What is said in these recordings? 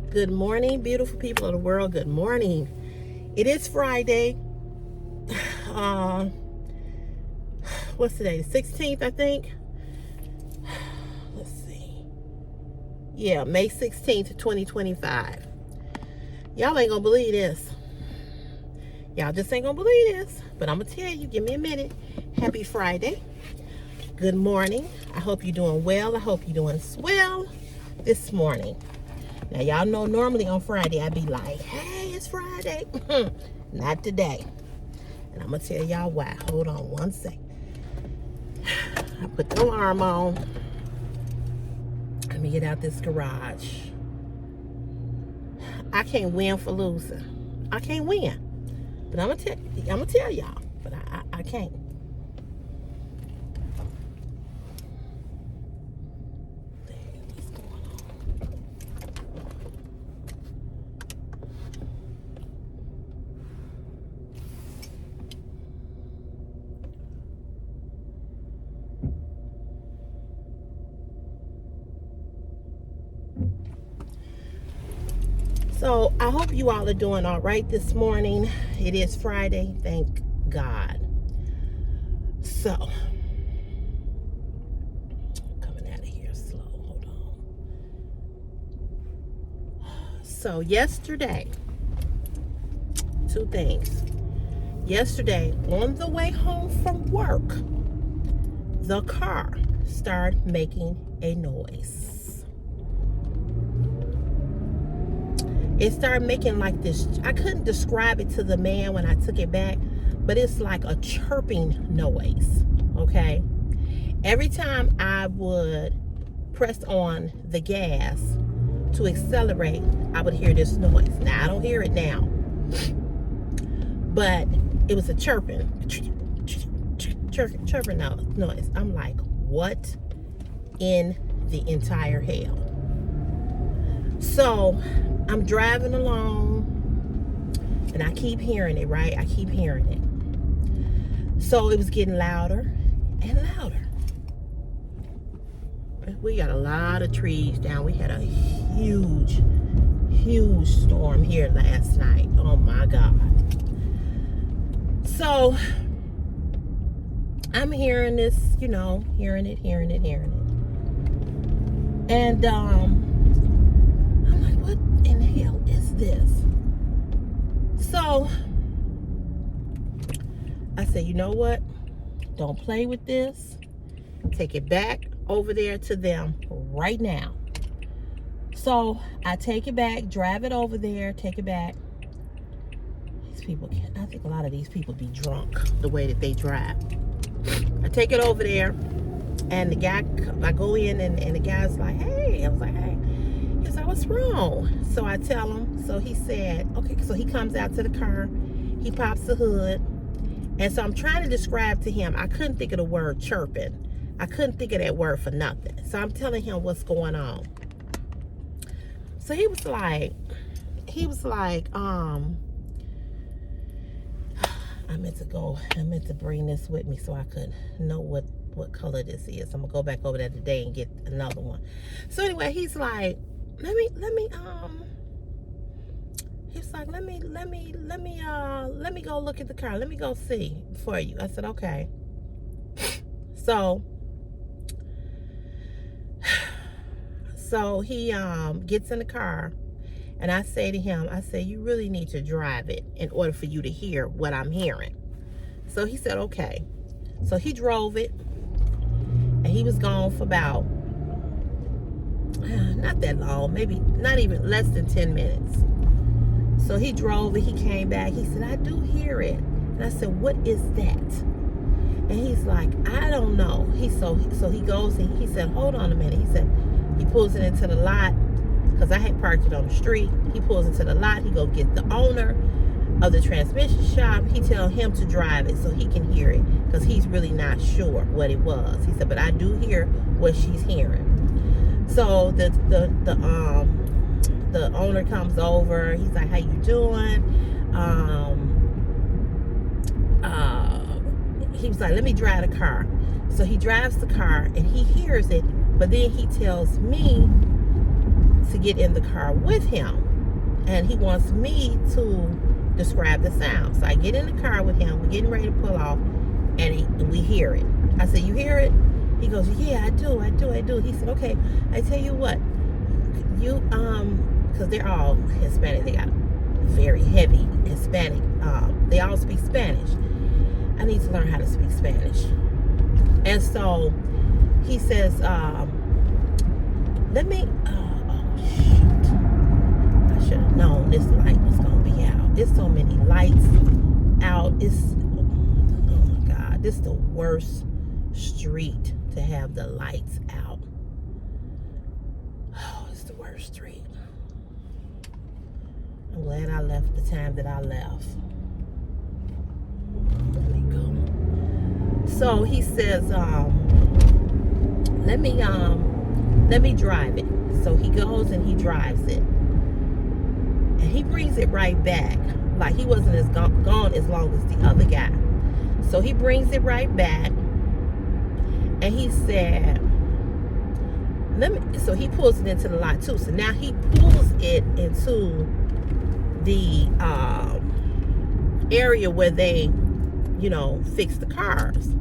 Good morning, beautiful people of the world. Good morning. It is Friday. What's today? The 16th, I think. Let's see. Yeah, May 16th, 2025. Y'all ain't gonna believe this. Y'all just ain't gonna believe this. But I'm gonna tell you, give me a minute. Happy Friday. Good morning. I hope you're doing well. I hope you're doing swell this morning. Now, y'all know normally on Friday, I'd be like, hey, it's Friday. Not today. And I'm going to tell y'all why. Hold on one second. I put the alarm on. Let me get out this garage. I can't win for losing. I can't win. But I'm gonna tell y'all. But I can't. So I hope you all are doing all right this morning. It is Friday, thank God. So, coming out of here slow, hold on. So yesterday, two things. Yesterday, on the way home from work, the car started making a noise. It started making like this. I couldn't describe it to the man when I took it back, but it's like a chirping noise, okay? Every time I would press on the gas to accelerate, I would hear this noise. Now, I don't hear it now, but it was a chirping noise. I'm like, what in the entire hell? So I'm driving along and I keep hearing it, right? I keep hearing it. So it was getting louder and louder. We got a lot of trees down. We had a huge storm here last night. Oh my God. So I'm hearing this, hearing it. And I'm like, what in the hell is this? So I said, you know what? Don't play with this. Take it back over there to them right now. So I take it back, drive it over there, take it back. These people I think a lot of these people be drunk the way that they drive. I take it over there, and I go in, and the guy's like, hey. I was like, hey. He's like, what's wrong? So I tell him. So he said, okay. So he comes out to the car. He pops the hood. And so I'm trying to describe to him. I couldn't think of the word chirping. I couldn't think of that word for nothing. So I'm telling him what's going on. So he was like, I meant to bring this with me so I could know what color this is. I'm gonna go back over there today and get another one. So anyway, he's like, let me go look at the car. Let me go see for you. I said, okay. So he gets in the car, and I say to him, you really need to drive it in order for you to hear what I'm hearing. So he said, okay. So he drove it, and he was gone for about, not that long, maybe not even less than 10 minutes. So he drove it, he came back, he said, I do hear it. And I said, what is that? And he's like, I don't know. So he goes and he said, hold on a minute. He said, he pulls it into the lot, because I had parked it on the street. He pulls into the lot, he go get the owner of the transmission shop. He tell him to drive it so he can hear it, because he's really not sure what it was. He said, but I do hear what she's hearing. So the owner comes over. He's like, how you doing? He was like, let me drive the car. So he drives the car and he hears it, but then he tells me to get in the car with him. And he wants me to describe the sound. So I get in the car with him. We're getting ready to pull off. And we hear it. I said, you hear it? He goes, yeah, I do. He said, okay, I tell you what. You, because they're all Hispanic. They got very heavy Hispanic. They all speak Spanish. I need to learn how to speak Spanish. And so he says, let me, oh shoot. I should have known this light was going to be out. There's so many lights out. It's, oh my God, this is the worst street to have the lights out. Oh, it's the worst street. I'm glad I left the time that I left. Let me go. So he says, let me drive it. So he goes and he drives it. And he brings it right back. Like he wasn't as gone as long as the other guy. So he brings it right back. And he said, so he pulls it into the lot too. So now he pulls it into the area where they, you know, fix the cars.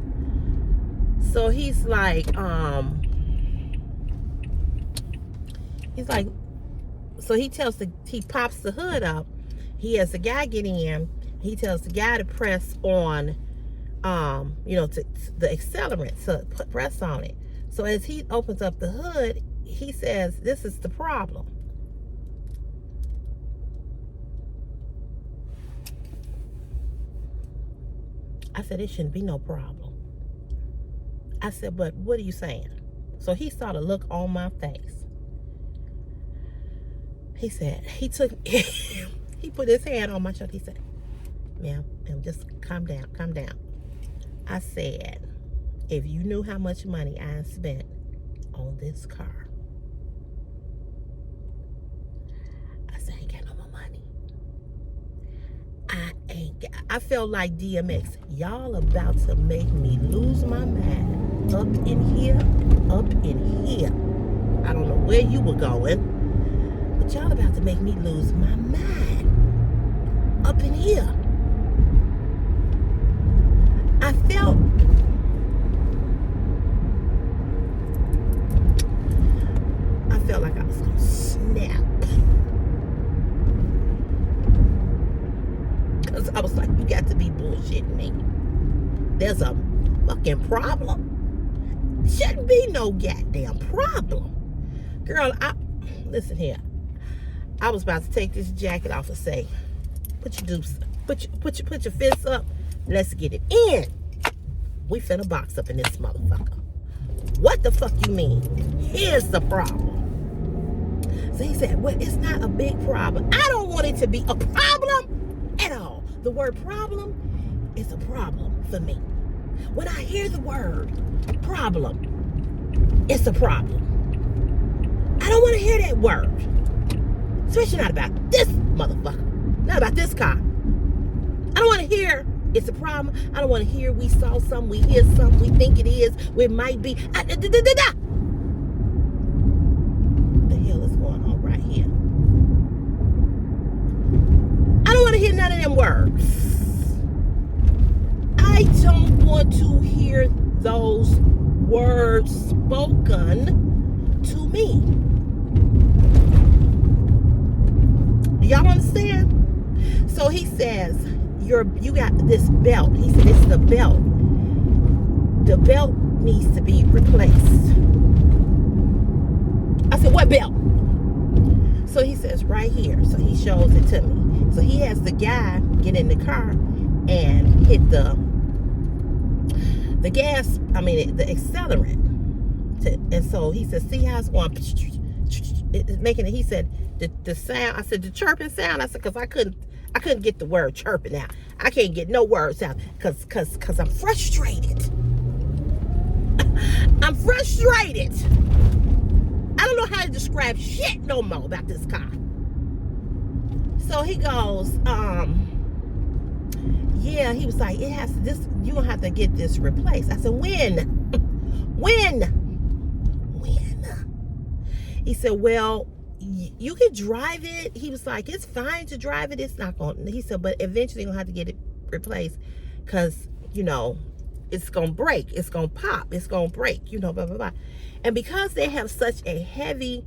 So he's like, so he pops the hood up. He has the guy get in. He tells the guy to press on, you know, to the accelerant, to press on it. So as he opens up the hood, he says, this is the problem. I said, it shouldn't be no problem. I said, but what are you saying? So he saw the look on my face. He said, he put his hand on my shoulder. He said, ma'am, just calm down. I said, if you knew how much money I spent on this car, I said, I ain't got no more money. I felt like DMX. Y'all about to make me lose my mind. Up in here. I don't know where you were going, but y'all about to make me lose my mind. Up in here. I felt like I was gonna snap. Because I was like, you got to be bullshitting me. There's a fucking problem. Shouldn't be no goddamn problem. Girl, listen here. I was about to take this jacket off and say, put your fists up. Let's get it in. We finna box up in this motherfucker. What the fuck you mean? Here's the problem. So he said, well, it's not a big problem. I don't want it to be a problem at all. The word problem is a problem for me. When I hear the word problem, it's a problem. I don't want to hear that word. Especially not about this motherfucker. Not about this car. I don't want to hear it's a problem. I don't want to hear we saw something, we hear something, we think it is, it might be. What the hell is going on right here? I don't want to hear none of them words. I don't want to hear those words spoken to me. Do y'all understand? So he says, you got this belt. He said, it's the belt. The belt needs to be replaced. I said, what belt? So he says, right here. So he shows it to me. So he has the guy get in the car and hit the gas, the accelerant. And so he said, see how it's going? It's making it, he said, the sound, I said, the chirping sound, I said, because I couldn't get the word chirping out. I can't get no words out because I'm frustrated. I'm frustrated. I don't know how to describe shit no more about this car. So he goes, yeah, he was like, you're gonna have to get this replaced. I said, when? He said, well, you can drive it. He was like, it's fine to drive it. It's not going, he said, but eventually you're going to have to get it replaced because, you know, it's going to break. It's going to pop. It's going to break, you know, blah, blah, blah. And because they have such a heavy,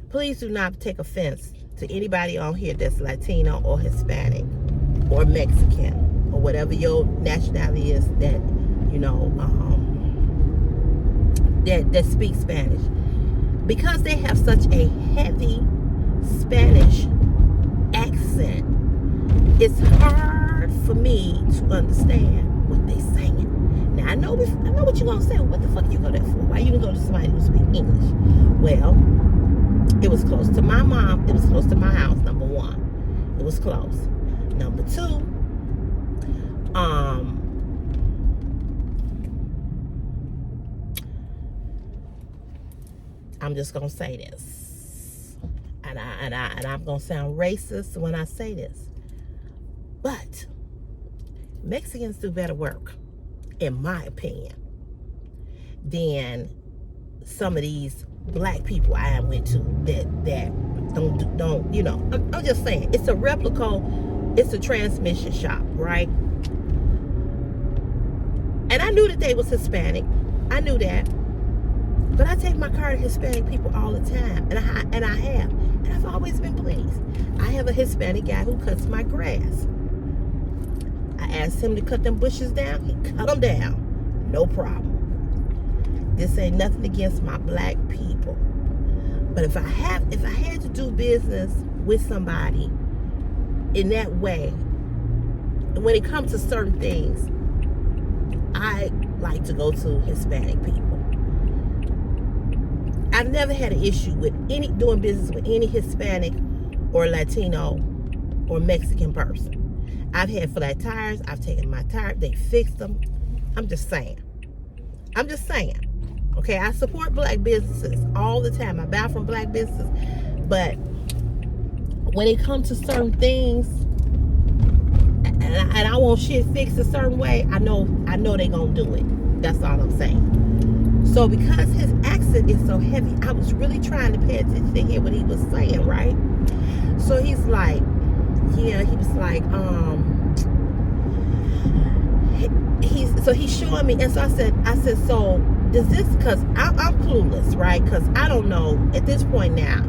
please do not take offense to anybody on here that's Latino or Hispanic or Mexican or whatever your nationality is that, you know, that speaks Spanish. Because they have such a heavy Spanish accent, it's hard for me to understand what they're saying. Now, I know what you're going to say. What the fuck you go there for? Why you didn't go to somebody who speaks English? Well, it was close to my mom. It was close to my house, number one. It was close. Number two, I'm just gonna say this, and I'm gonna sound racist when I say this, but Mexicans do better work, in my opinion, than some of these black people I am with too that don't you know. I'm just saying, it's a replica, it's a transmission shop, right? And I knew that they was Hispanic. I knew that. But I take my car to Hispanic people all the time. And I have. And I've always been pleased. I have a Hispanic guy who cuts my grass. I asked him to cut them bushes down. He cut them down. No problem. This ain't nothing against my black people. But if I had to do business with somebody in that way, when it comes to certain things, I like to go to Hispanic people. I've never had an issue with doing business with any Hispanic or Latino or Mexican person. I've had flat tires. I've taken my tire. They fixed them. I'm just saying. Okay, I support black businesses all the time. I buy from black businesses. But when it comes to certain things, and I want shit fixed a certain way, I know they gonna do it. That's all I'm saying. So because his accent is so heavy, I was really trying to pay attention to hear what he was saying, right? So he's like, yeah, he was like, he's showing me, and so I said, so does this, because I'm clueless, right? Because I don't know at this point now.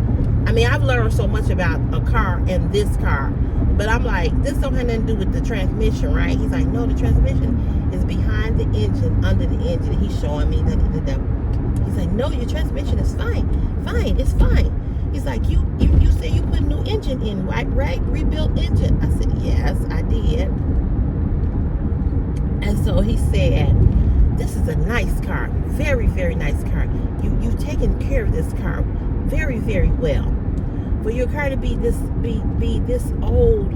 I mean, I've learned so much about a car and this car, but I'm like, this don't have nothing to do with the transmission, right? He's like, no, the transmission is behind the engine, under the engine. He's showing me that. He's like, no, your transmission is fine, it's fine. He's like, you said you put a new engine in, right? Rebuilt engine. I said, yes, I did. And so he said, this is a nice car, very, very nice car. You've taken care of this car very, very well. For your car to be this old,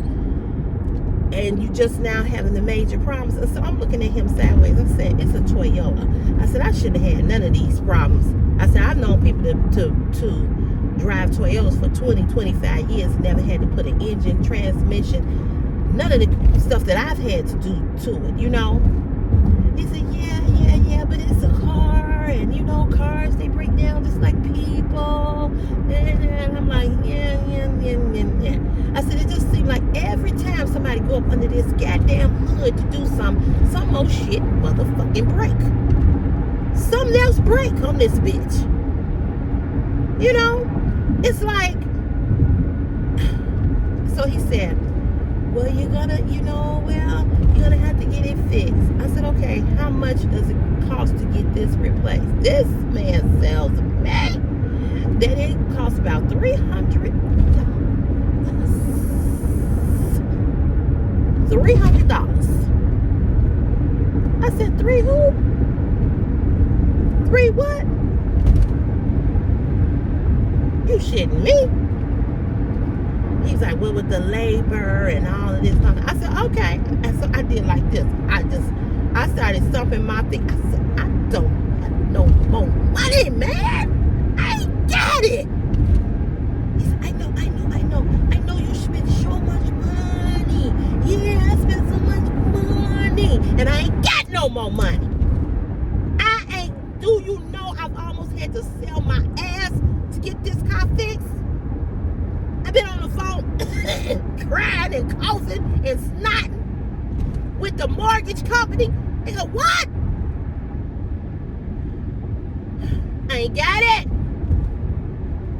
and you just now having the major problems. And so I'm looking at him sideways. I said, it's a Toyota. I said, I shouldn't have had none of these problems. I said, I've known people to drive Toyotas for 20, 25 years, never had to put an engine, transmission, none of the stuff that I've had to do to it, you know. He said, yeah, but it's a car, and you know, cars, they break down just like people. And I'm like, yeah. I said, it just seemed like every time somebody go up under this goddamn hood to do some old shit motherfucking break. Something else break on this bitch. You know? It's like, so he said, well, you're gonna have to get it fixed. I said, okay, how much does it cost to get this replaced? This man sells me that it costs about $300. I said, three who? Three what? You shitting me? He's like, well, with the labor and all of this. I said, okay. And so I did like this. I started stumping my feet. I said, I don't have no more money, man. I ain't got it. He said, I know you spent so much money. Yeah, I spent so much money. And I ain't got no more money. Do you know I've almost had to sell my ass to get this car fixed? crying and coughing and snotting with the mortgage company. They go, what? I ain't got it.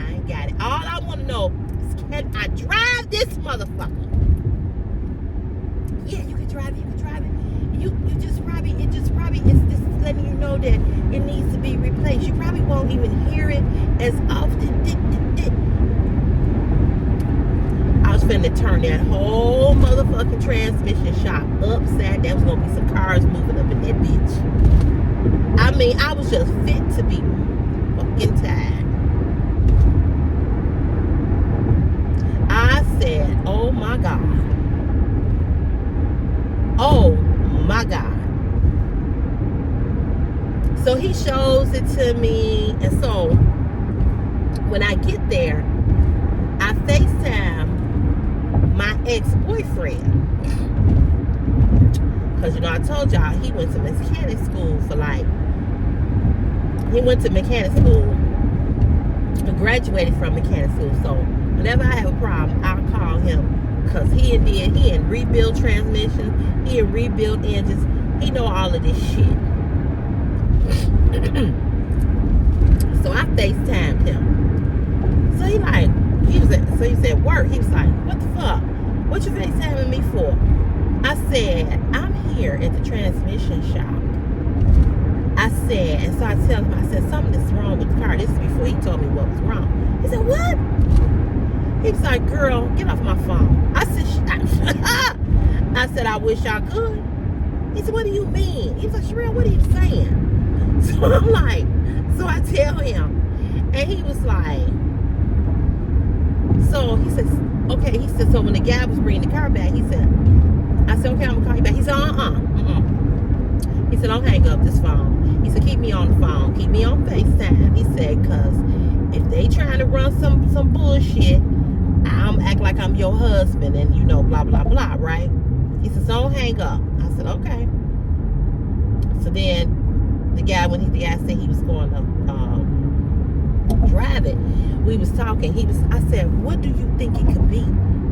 I ain't got it. All I want to know is, can I drive this motherfucker? Yeah, you can drive it. You can drive it. You just probably, it's just letting you know that it needs to be replaced. You probably won't even hear it as often. I was finna turn that whole motherfucking transmission shop upside down. There was gonna be some cars moving up in that bitch. I mean, I was just fit to be fucking tired. I said, oh my God. Oh my God. So he shows it to me, and so when I get there, I FaceTime my ex-boyfriend, because you know I told y'all he went to mechanic school graduated from mechanic school. So whenever I have a problem, I'll call him, because he in rebuild transmissions, he in rebuild engines, he know all of this shit. So I FaceTimed him. So he said work. He was like, what the fuck? What you FaceTiming me for? I said, I'm here at the transmission shop. I said, and so I tell him, I said, something is wrong with the car. This is before he told me what was wrong. He said, what? He was like, girl, get off my phone. I said, I wish I could. He said, what do you mean? He was like, Sherelle, what are you saying? So I'm like, so I tell him, and he was like, so he says, okay, he said, so when the guy was bringing the car back, I said, okay, I'm gonna call you back. He said, He said, don't hang up this phone. He said, keep me on the phone, keep me on FaceTime. He said, cause if they trying to run some bullshit, I'm act like I'm your husband, and you know, blah, blah, blah, right? He said, so don't hang up. I said, okay. So then the guy said he was going to drive it, we was talking. I said, what do you think it could be?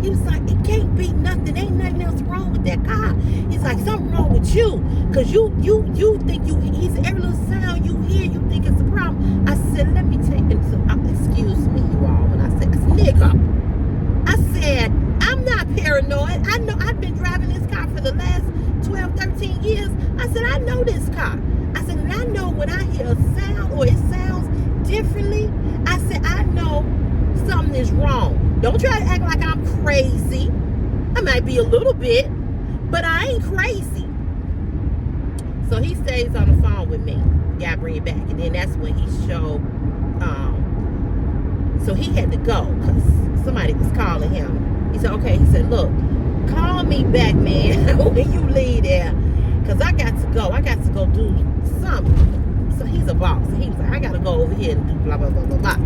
He was like, it can't be nothing. Ain't nothing else wrong with that car. He's like, something wrong with you, because you think he said, every little sound you hear, you think it's a problem. I said, let me take it to, excuse me, you all, when I said, nigga, I said, I'm not paranoid. I know I've been driving this car for the last 12, 13 years. I said, I know this car. I said, and I know when I hear a sound or it sounds differently, I said, I know something is wrong. Don't try to act like I'm crazy. I might be a little bit, but I ain't crazy. So he stays on the phone with me. Gotta bring it back. And then that's when he showed, so he had to go because somebody was calling him. He said, okay, he said, look, call me back, man, when you leave there, because I got to go. I got to go do something. So he's a boss. And he was like, I got to go over here and do blah, blah, blah, blah, blah.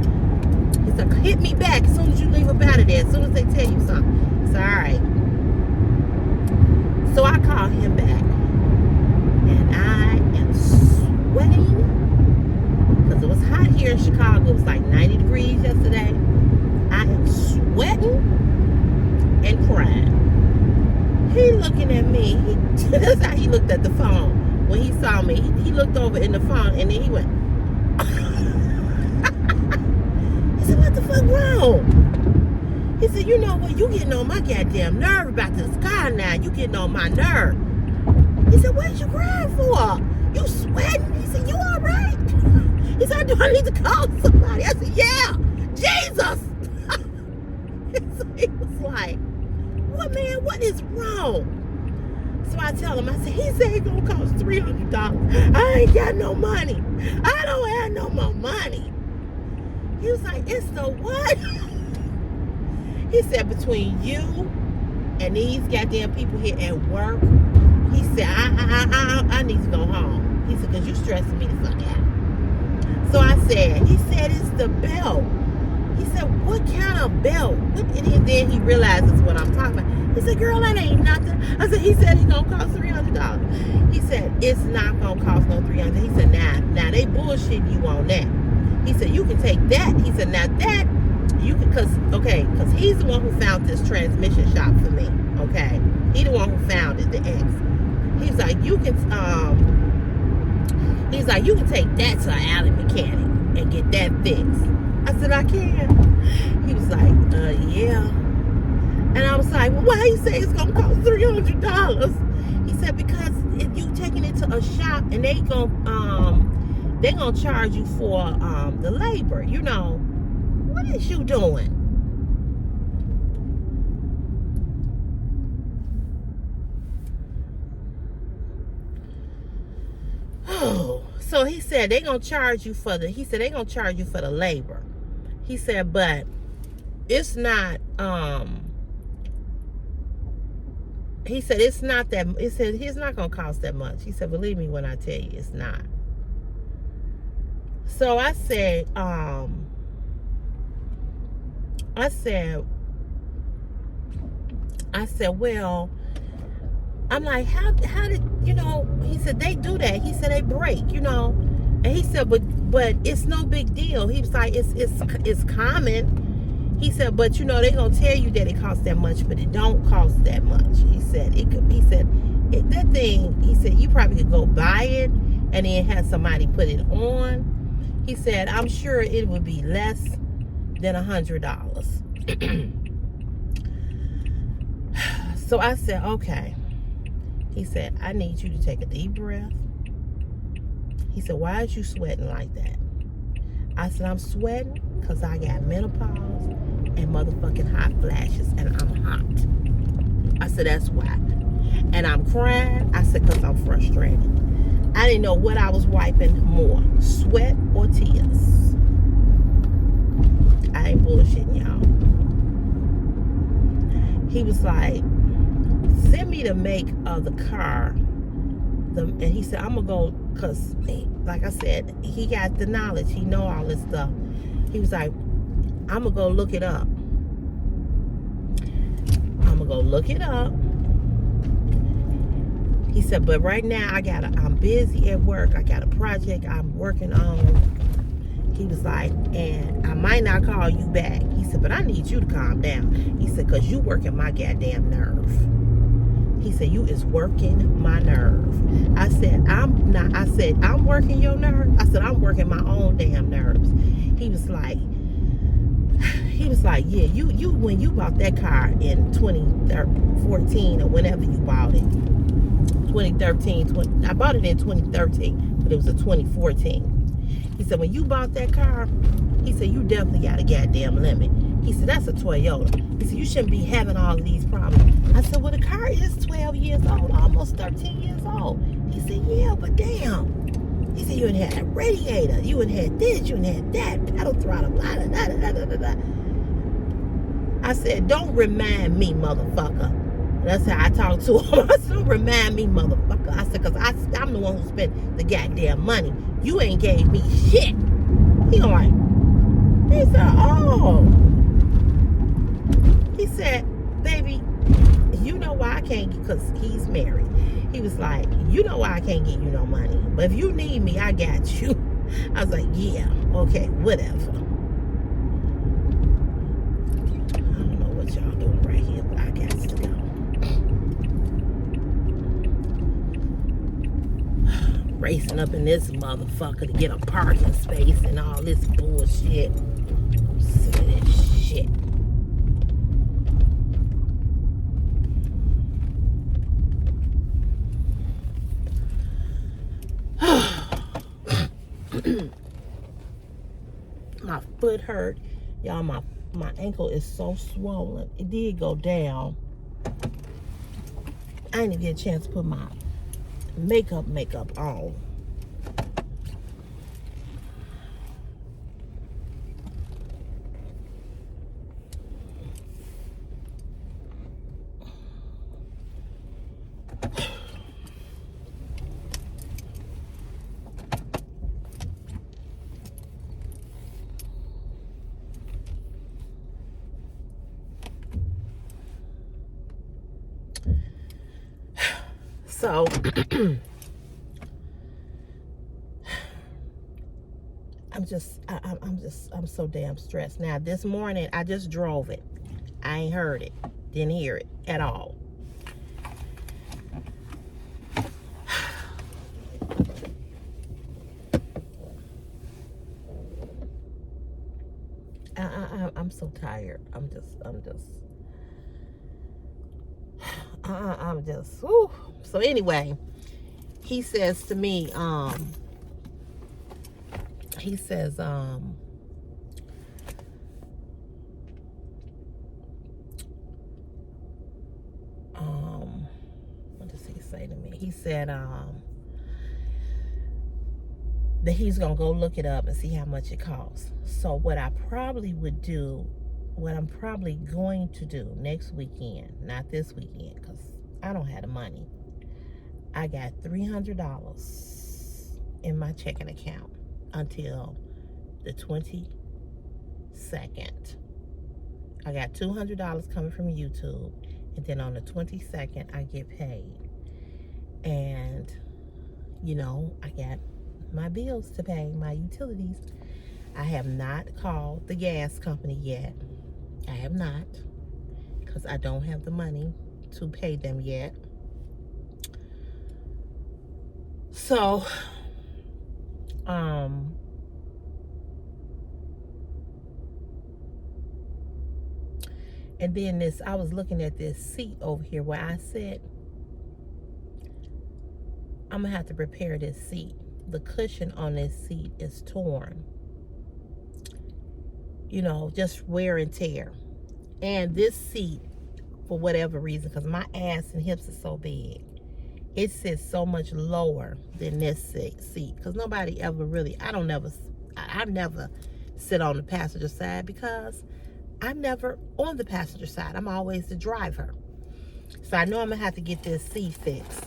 He said, hit me back as soon as you leave up out of there, as soon as they tell you something. It's all right. So I called him back, and I am sweating because it was hot here in Chicago. It was like 90 degrees yesterday. I am sweating and crying. He looking at me. That's how he looked at the phone. When he saw me, he looked over in the phone, and then he went, he said, what the fuck wrong? He said, you know what, you getting on my goddamn nerve about this car now. You getting on my nerve. He said, what you crying for? You sweating? He said, you all right? He said, do I need to call somebody? I said, yeah, Jesus. So he was like, what, man, what is wrong? So I tell him, I said, he said it's gonna cost $300. I ain't got no money. I don't have no more money. He was like, it's the what? He said, between you and these goddamn people here at work, he said, I need to go home. He said, because you stressing me the fuck out. So I said, he said, it's the belt. He said, what kind of belt? And then he realizes what I'm talking about. He said, girl, that ain't nothing. I said, he said it's going to cost $300. He said, it's not going to cost no $300. He said, now they bullshitting you on that. He said, you can take that. He said, now that you could, because he's the one who found this transmission shop for me. Okay, he the one who found it, the ex. He's like, you can take that to an alley mechanic and get that fixed. I said, I can. He was like, yeah. And I was like, well, why you say it's gonna cost $300? He said, because if you taking it to a shop and they gonna charge you for the labor. You know, what is you doing? Oh, so he said they gonna charge you for the labor. He said, but it's not he said it's not that. He said it's not gonna cost that much. He said, believe me when I tell you, it's not. So I said, well, I'm like, how did, you know, he said, they do that. He said, they break, you know. And he said, but it's no big deal. He was like, it's common. He said, but you know, they gonna tell you that it costs that much, but it don't cost that much. He said, that thing, he said, you probably could go buy it and then have somebody put it on. He said, I'm sure it would be less than $100. So I said, okay. He said, I need you to take a deep breath. He said, why is you sweating like that? I said, I'm sweating because I got menopause and motherfucking hot flashes and I'm hot. I said, that's why. And I'm crying. I said, because I'm frustrated. I didn't know what I was wiping more, sweat or tears. I ain't bullshitting y'all. He was like, send me the make of the car. And he said, I'm going to go, because, like I said, he got the knowledge. He know all this stuff. He was like, I'm going to go look it up. I'm going to go look it up. He said, but right now, I'm busy at work. I got a project I'm working on. He was like, and I might not call you back. He said, but I need you to calm down. He said, because you working my goddamn nerve. He said, you is working my nerve. I said, I'm not. I said, I'm working your nerve. I said, I'm working my own damn nerves. He was like, yeah, you when you bought that car in 2014 or whenever you bought it, 2013, I bought it in 2013, but it was a 2014. He said, when you bought that car, he said, you definitely got a goddamn limit. He said, that's a Toyota. He said, you shouldn't be having all of these problems. I said, well, the car is 12 years old, almost 13 years old. He said, yeah, but damn. He said, you ain't had a radiator. You ain't had this, you ain't had that, pedal throttle, blah, blah, blah, blah, blah, blah, blah. I said, don't remind me, motherfucker. That's how I talk to him. I said, don't remind me, motherfucker. I said, because I'm the one who spent the goddamn money. You ain't gave me shit. He like, he said, oh. He said, baby, you know why I can't, because he's married. He was like, you know why I can't give you no money. But if you need me, I got you. I was like, yeah, okay, whatever. I don't know what y'all doing right here, but I got to go. Racing up in this motherfucker to get a parking space and all this bullshit. I'm sick of this shit. My foot hurt. Y'all, my ankle is so swollen. It did go down. I didn't even get a chance to put my makeup on. So I'm so damn stressed. Now, this morning, I just drove it. I ain't heard it. Didn't hear it at all. I'm so tired. I'm just, whew. So anyway, he says to me, he says, what does he say to me? He said, that he's gonna go look it up and see how much it costs. So what I probably would do, what I'm probably going to do next weekend, not this weekend, because I don't have the money. I got $300 in my checking account until the 22nd. I got $200 coming from YouTube, and then on the 22nd I get paid. And you know, I got my bills to pay, my utilities. I have not called the gas company yet. I have not, because I don't have the money to pay them yet. So, and then this, I was looking at this seat over here where I said, I'm gonna have to repair this seat. The cushion on this seat is torn. You know, just wear and tear. And this seat, for whatever reason, because my ass and hips are so big, it sits so much lower than this seat. Because nobody ever really, I never sit on the passenger side, because I'm never on the passenger side. I'm always the driver. So I know I'm gonna have to get this seat fixed.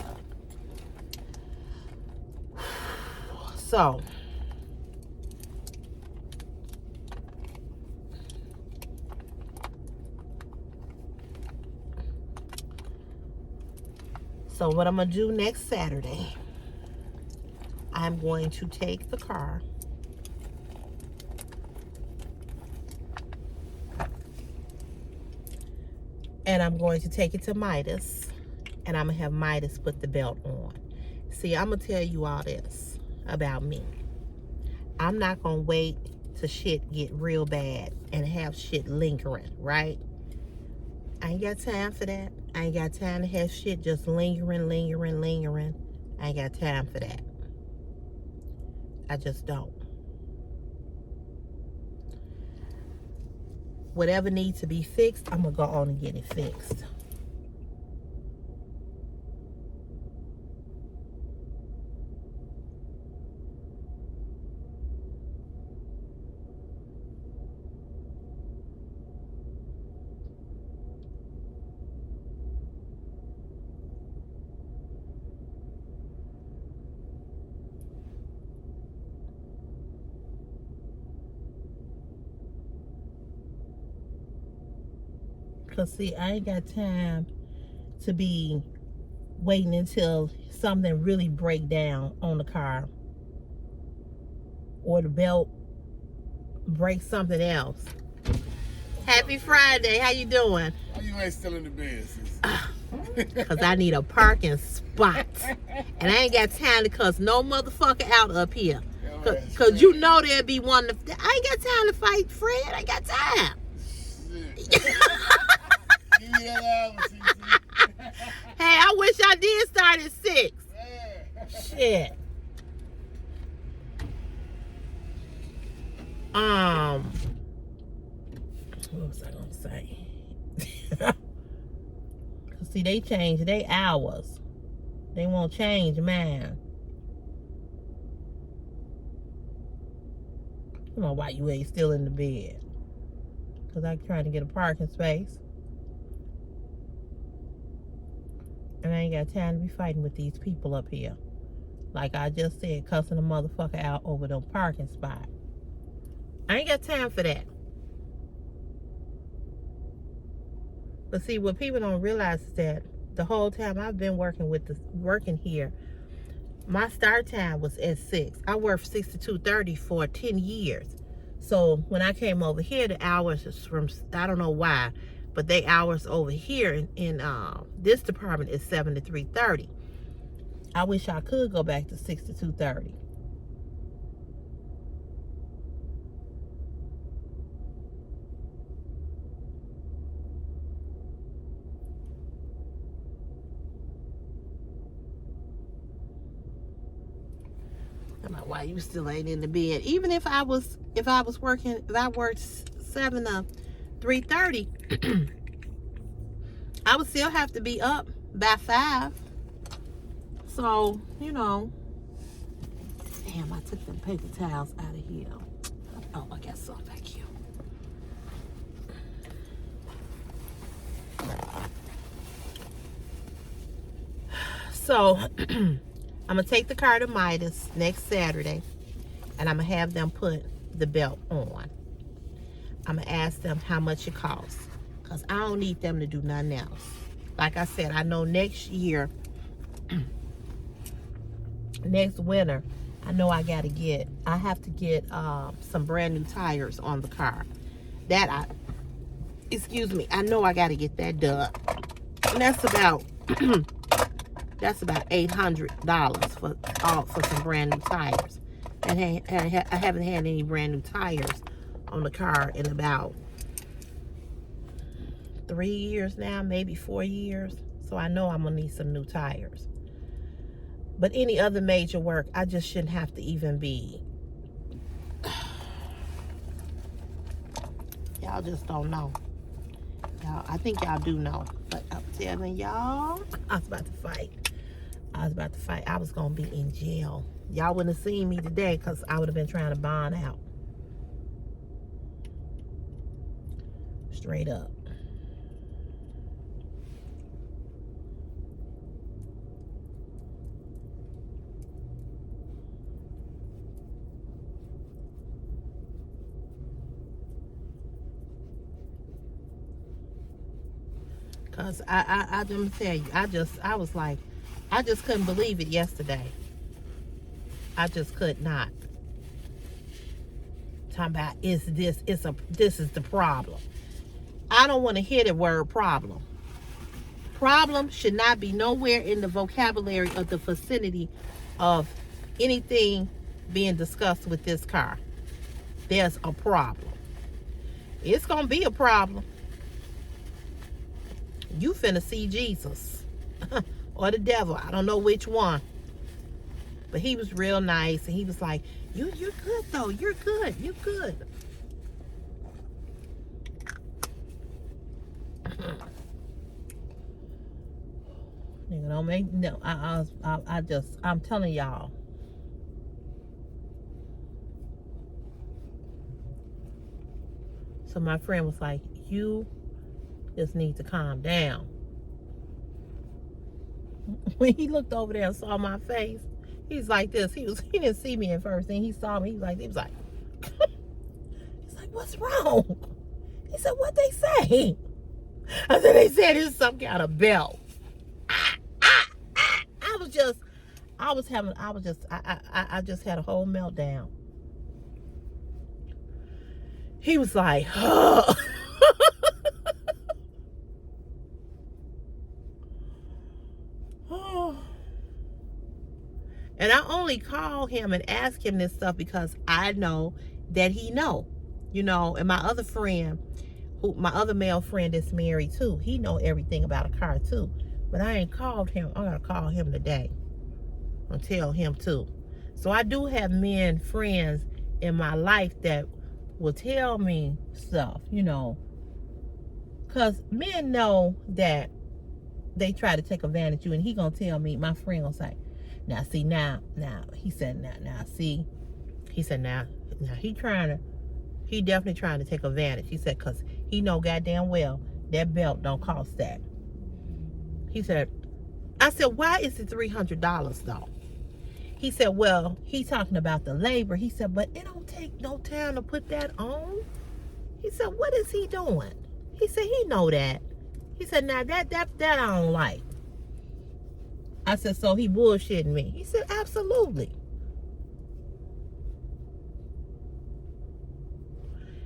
So what I'm gonna do next Saturday, I'm going to take the car and I'm going to take it to Midas, and I'm gonna have Midas put the belt on. See, I'm gonna tell you all this about me. I'm not gonna wait till shit get real bad and have shit lingering, right? I ain't got time for that. I ain't got time to have shit just lingering. I ain't got time for that. I just don't. Whatever needs to be fixed, I'm gonna go on and get it fixed. Because, see, I ain't got time to be waiting until something really break down on the car, or the belt breaks something else. Happy Friday. How you doing? Why you ain't still in the bed, sis? Because I need a parking spot. And I ain't got time to cuss no motherfucker out up here. Because you know there'll be one. I ain't got time to fight Fred. I ain't got time. Hey, I wish I did start at 6. Shit. What was I gonna say? See, they change their hours. They won't change mine. Come on, why you ain't still in the bed? Because I'm trying to get a parking space. And I ain't got time to be fighting with these people up here. Like I just said, cussing a motherfucker out over the parking spot. I ain't got time for that. But see, what people don't realize is that the whole time I've been working here, My start time was at 6. I worked 6 to 2:30 for 10 years. So when I came over here, the hours is from, I don't know why, but they hours over here in this department is 7 to 3:30. I wish I could go back to 6 to 2:30. I'm like, why you still ain't in the bed? Even if I was working, if I worked 7 to 3:30, I would still have to be up by 5. So, damn, I took them paper towels out of here. Oh, I got some back here. So, I'm going to take the car to Midas next Saturday, and I'm going to have them put the belt on. I'm going to ask them how much it costs, because I don't need them to do nothing else. Like I said, I know next year, next winter, I know I have to get some brand new tires on the car. I know I got to get that done. And that's about $800 for some brand new tires. And I haven't had any brand new tires on the car in about 3 years now, maybe 4 years. So I know I'm gonna need some new tires. But any other major work, I just shouldn't have to even be. Y'all just don't know. Y'all, I think y'all do know. But I'm telling y'all, I was about to fight. I was going to be in jail. Y'all wouldn't have seen me today because I would have been trying to bond out. Straight up. Because I didn't tell you, I was like, I just couldn't believe it yesterday. I just could not. Talking about, this is the problem. I don't want to hear the word problem. Problem should not be nowhere in the vocabulary of the vicinity of anything being discussed with this car. There's a problem. It's going to be a problem. You finna see Jesus or the devil. I don't know which one. But he was real nice, and he was like, you're good though. You're good. You're good. Nigga, don't make no. I'm telling y'all. So my friend was like, you just need to calm down. When he looked over there and saw my face, he's like this. He didn't see me at first, and he saw me. He was like, he's like, what's wrong? He said, what they say? I said, they said it's some kind of belt. I just had a whole meltdown. He was like, oh. And I only call him and ask him this stuff because I know that he know, and my other friend, my other male friend that's married too, he know everything about a car too. But I ain't called him. I'm gonna call him today and tell him too. So I do have men friends in my life that will tell me stuff, because men know that they try to take advantage of you, and he gonna tell me, my friend gonna say, now see, now he said, now see, he said, now he definitely trying to take advantage. He said, because he know goddamn well that belt don't cost that. He said, I said, why is it $300 though? He said, well, he talking about the labor. He said, but it don't take no time to put that on. He said, what is he doing? He said, he know that. He said, now that I don't like. I said, so he bullshitting me? He said, absolutely.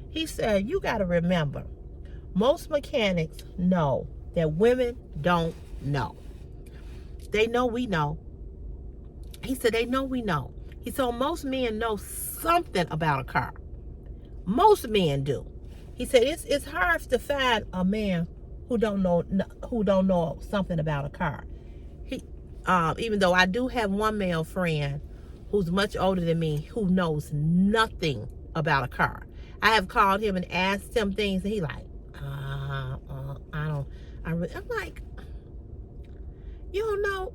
He said, you got to remember, most mechanics know that women don't know. They know we know. He said, they know we know. He said, most men know something about a car. Most men do. He said, it's hard to find a man who don't know something about a car. He, even though I do have one male friend who's much older than me who knows nothing about a car. I have called him and asked him things, and he like, I'm like, you don't know?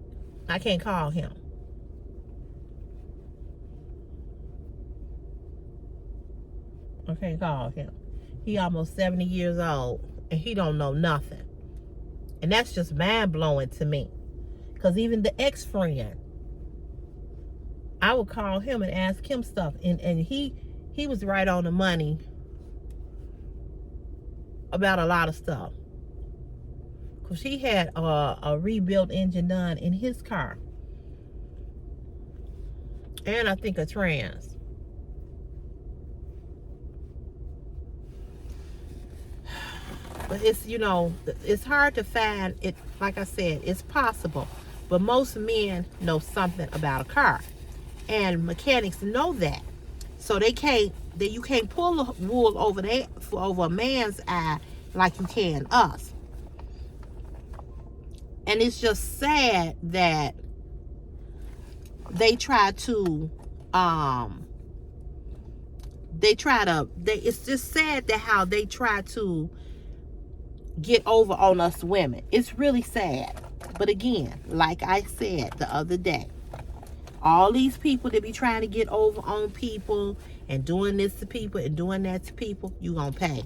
I can't call him. I can't call him. He almost 70 years old, and he don't know nothing. And that's just mind-blowing to me. Because even the ex-friend, I would call him and ask him stuff. And he was right on the money about a lot of stuff. Because he had a rebuilt engine done in his car. And I think a trans. But it's, you know, it's hard to find it. Like I said, it's possible. But most men know something about a car. And mechanics know that. So you can't pull the wool over a man's eye like you can us. And it's just sad that they try to it's just sad that how they try to get over on us women. It's really sad. But again, like I said the other day, all these people that be trying to get over on people and doing this to people and doing that to people, you gonna pay.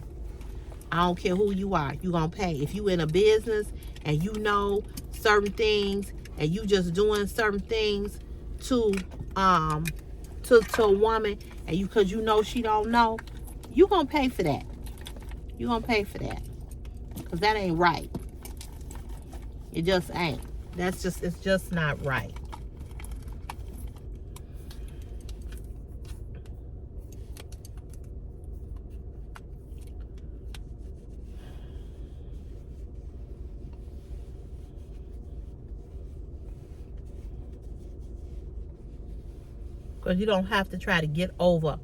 I don't care who you are, you gonna pay. If you in a business and you know certain things and you just doing certain things to a woman, and because you know she don't know, you gonna pay for that. You gonna pay for that. Because that ain't right. It just ain't. It's just not right. Because you don't have to try to get over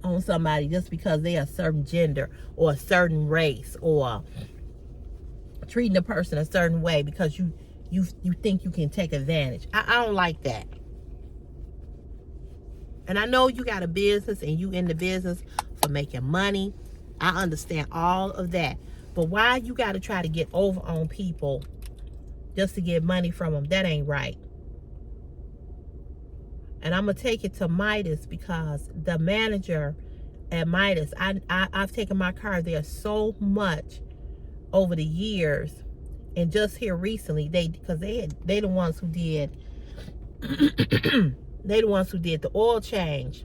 on somebody just because they are a certain gender or a certain race, or treating a person a certain way because you think you can take advantage. I don't like that. And I know you got a business and you in the business for making money. I understand all of that. But why you got to try to get over on people just to get money from them? That ain't right. And I'm going to take it to Midas, because the manager at Midas, I've taken my car there so much over the years. And just here recently, they the ones who did they the ones who did the oil change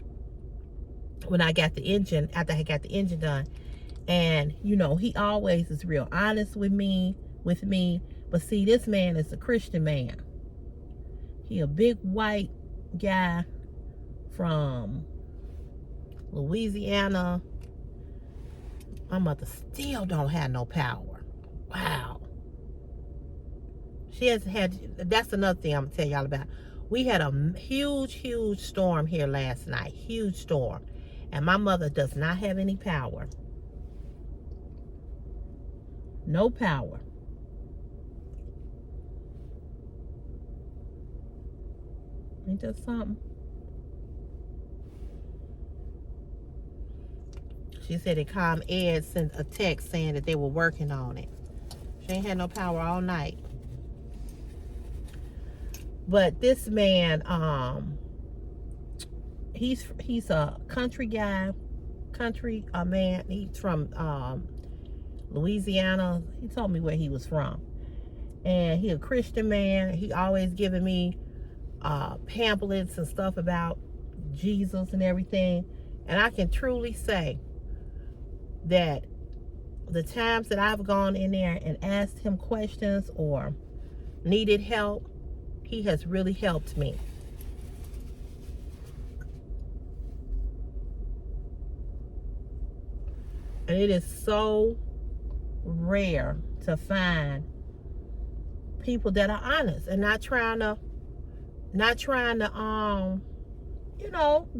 when I got the engine, after I got the engine done. And you know, he always is real honest with me. But see, this man is a Christian man. He a big white guy from Louisiana. My mother still don't have no power. Wow. She has had, that's another thing I'm gonna tell y'all about. We had a huge storm here last night. Huge storm. And my mother does not have any power. No power. Ain't that something? She said that ComEd sent a text saying that they were working on it. She ain't had no power all night. But this man, he's a country guy, man. He's from Louisiana. He told me where he was from. And he a Christian man. He always giving me pamphlets and stuff about Jesus and everything. And I can truly say that the times that I've gone in there and asked him questions or needed help, he has really helped me. And it is so rare to find people that are honest and not trying to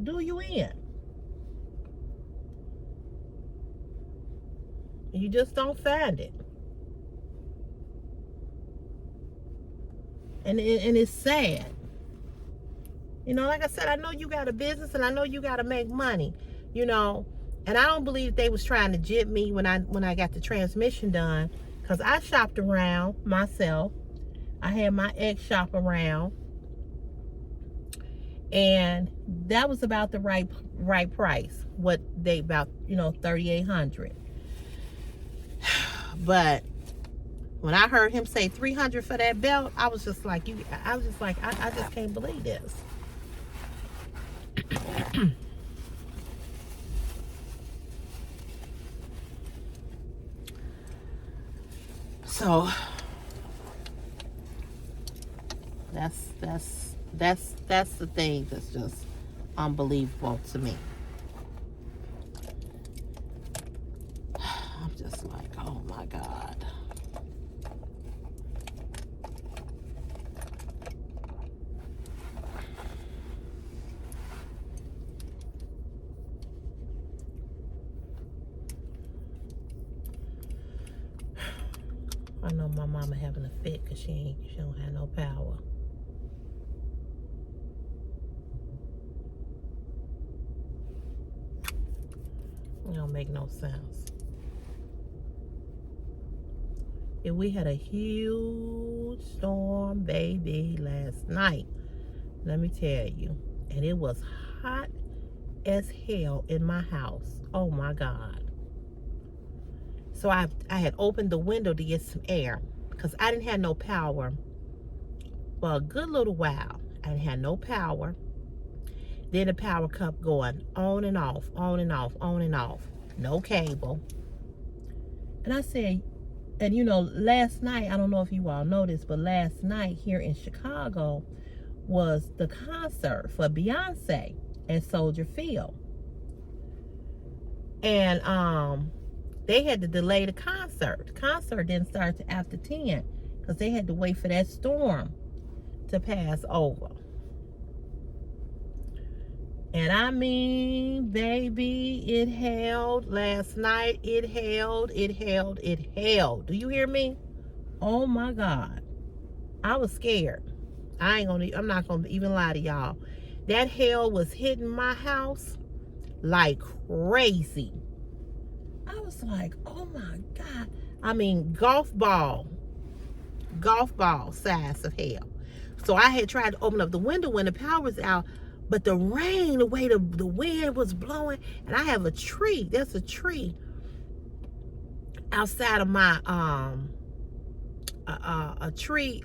do you in. You just don't find it. And it's sad. Like I said, I know you got a business and I know you got to make money, and I don't believe they was trying to jip me when I got the transmission done, because I shopped around myself. I had my ex shop around, and that was about the right price. What they about $3,800. But when I heard him say $300 for that belt, I was just like, I just can't believe this. So that's the thing that's just unbelievable to me. I'm just like, oh my God. I know my mama having a fit because she don't have no power. It don't make no sense. Yeah, we had a huge storm, baby, last night. Let me tell you. And it was hot as hell in my house. Oh my God. So I had opened the window to get some air because I didn't have no power for a good little while. I didn't have no power. Then the power kept going on and off, on and off, on and off. No cable. And I said, and last night, I don't know if you all noticed, but last night here in Chicago was the concert for Beyonce at Soldier Field. And they had to delay the concert. The concert didn't start till after 10 because they had to wait for that storm to pass over. And I mean, baby, it held last night. It held. Do you hear me? Oh my God. I was scared. I'm not gonna even lie to y'all. That hail was hitting my house like crazy. I was like, oh my God. I mean, golf ball size of hail. So I had tried to open up the window when the power was out, but the rain, the way the wind was blowing, and I have a tree. There's a tree outside of my a tree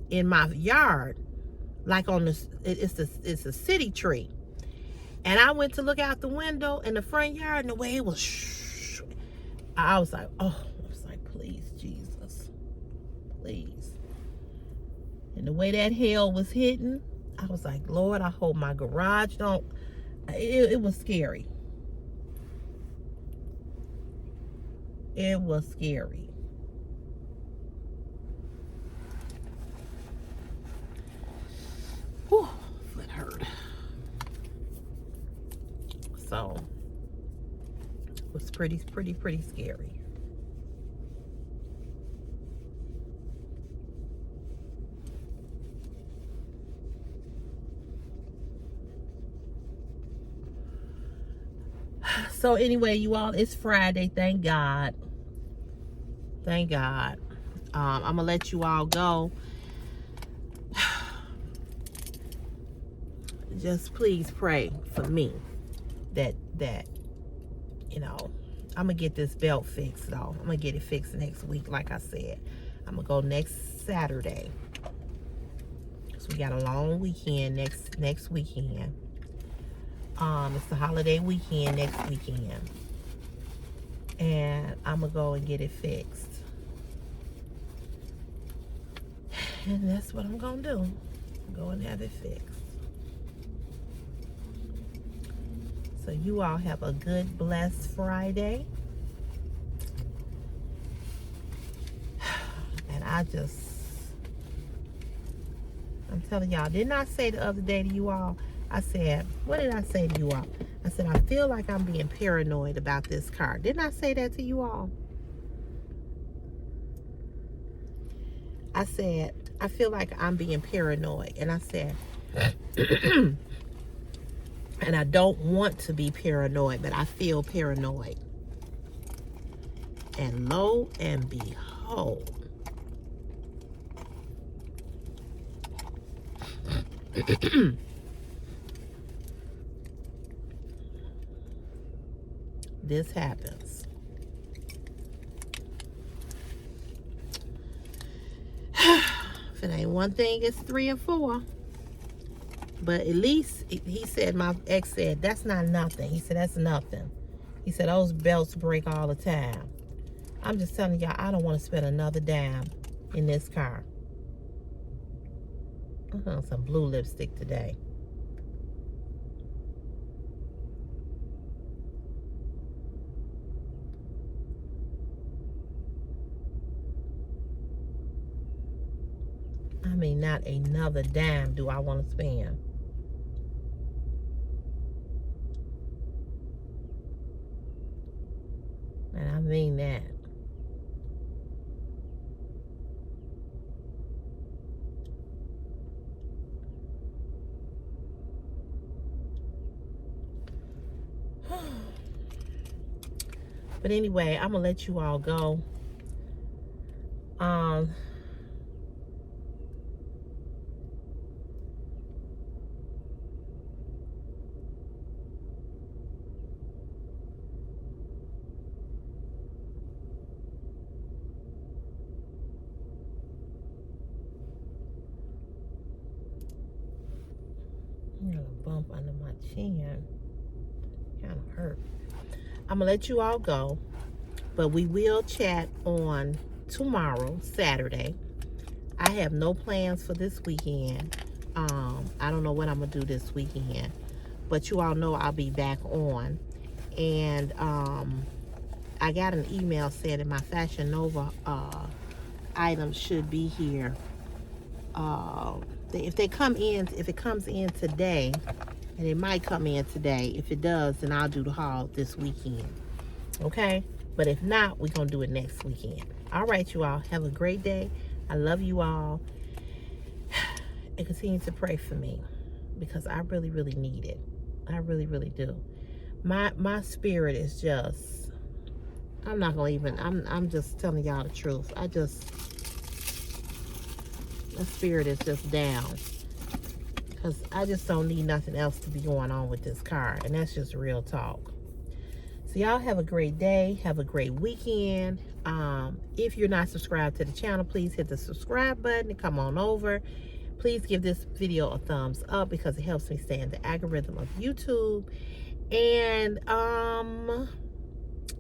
in my yard, like on this. It's a city tree. And I went to look out the window in the front yard, and the way it was, I was like, please, Jesus, please. And the way that hail was hitting, I was like, Lord, I hope my garage don't. It was scary. It was scary. Whew, foot hurt. So it was pretty scary. So anyway, you all, it's Friday. Thank God. Thank God. I'm gonna let you all go. Just please pray for me that I'm gonna get this belt fixed though. I'm gonna get it fixed next week, like I said. I'm gonna go next Saturday. So we got a long weekend next weekend. It's the holiday weekend next weekend. And I'm gonna go and get it fixed. And that's what I'm gonna do. Go and have it fixed. So you all have a good, blessed Friday. And I'm telling y'all, didn't I say the other day to you all, I said, what did I say to you all? I said, I feel like I'm being paranoid about this car. Didn't I say that to you all? I said, I feel like I'm being paranoid. And I said, and I don't want to be paranoid, but I feel paranoid. And lo and behold, this happens. If it ain't one thing, it's 3 or 4. But at least, he said, my ex said, that's not nothing. He said, that's nothing. He said, those belts break all the time. I'm just telling y'all, I don't want to spend another dime in this car. I found some blue lipstick today. I mean, not another dime do I want to spend. And I mean that. But anyway, I'm gonna let you all go. I got a bump under my chin. Kind of hurt. I'm gonna let you all go, but we will chat on tomorrow, Saturday. I have no plans for this weekend. I don't know what I'm gonna do this weekend, but you all know I'll be back on. And I got an email saying that my Fashion Nova items should be here. If it comes in today, and it might come in today. If it does, then I'll do the haul this weekend. Okay? But if not, we're going to do it next weekend. All right, you all. Have a great day. I love you all. And continue to pray for me, because I really, really need it. I really, really do. My spirit is just, I'm not going to even, I'm just telling y'all the truth. My spirit is just down. Because I just don't need nothing else to be going on with this car. And that's just real talk. So y'all have a great day. Have a great weekend. If you're not subscribed to the channel, please hit the subscribe button and come on over. Please give this video a thumbs up, because it helps me stay in the algorithm of YouTube. And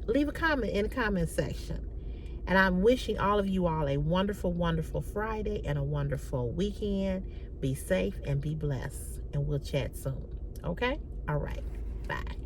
leave a comment in the comment section. And I'm wishing all of you all a wonderful, wonderful Friday and a wonderful weekend. Be safe and be blessed. And we'll chat soon. Okay? All right. Bye.